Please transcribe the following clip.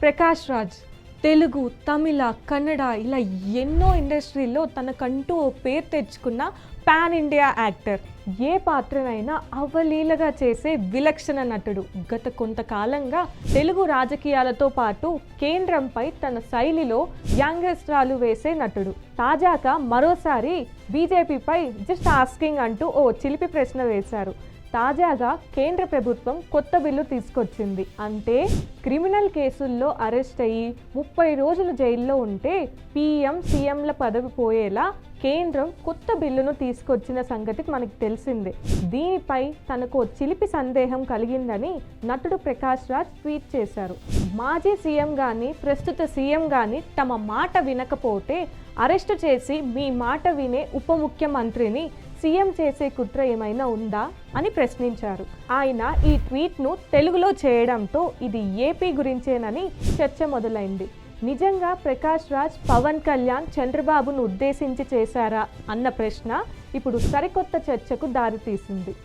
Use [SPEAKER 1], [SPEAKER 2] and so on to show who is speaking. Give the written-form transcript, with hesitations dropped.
[SPEAKER 1] ప్రకాష్ రాజ్ తెలుగు, తమిళ, కన్నడ ఇలా ఎన్నో ఇండస్ట్రీల్లో తనకంటూ ఓ పేరు తెచ్చుకున్న పాన్ ఇండియా యాక్టర్. ఏ పాత్రనైనా అవలీలగా చేసే విలక్షణ నటుడు. గత కొంతకాలంగా తెలుగు రాజకీయాలతో పాటు కేంద్రంపై తన శైలిలో వ్యంగ్యాస్త్రాలు వేసే నటుడు. తాజాగా మరోసారి బీజేపీపై జస్ట్ ఆస్కింగ్ అంటూ ఓ చిలిపి ప్రశ్న వేశారు. తాజాగా కేంద్ర ప్రభుత్వం కొత్త బిల్లు తీసుకొచ్చింది. అంటే క్రిమినల్ కేసుల్లో అరెస్ట్ అయ్యి 30 రోజులు జైల్లో ఉంటే పీఎం, సీఎంల పదవి పోయేలా కేంద్రం కొత్త బిల్లును తీసుకొచ్చిన సంగతి మనకు తెలిసిందే. దీనిపై తనకు చిలిపి సందేహం కలిగిందని నటుడు ప్రకాష్ రాజ్ ట్వీట్ చేశారు. మాజీ సీఎం కానీ ప్రస్తుత సీఎం కానీ తమ మాట వినకపోతే అరెస్టు చేసి మీ మాట వినే ఉప ముఖ్యమంత్రిని సీఎం చేసే కుట్ర ఏమైనా ఉందా అని ప్రశ్నించారు. ఆయన ఈ ట్వీట్ను తెలుగులో చేయడంతో ఇది ఏపీ గురించేనని చర్చ మొదలైంది. నిజంగా ప్రకాష్ రాజ్ పవన్ కళ్యాణ్, చంద్రబాబును ఉద్దేశించి చేశారా అన్న ప్రశ్న ఇప్పుడు సరికొత్త చర్చకు దారితీసింది.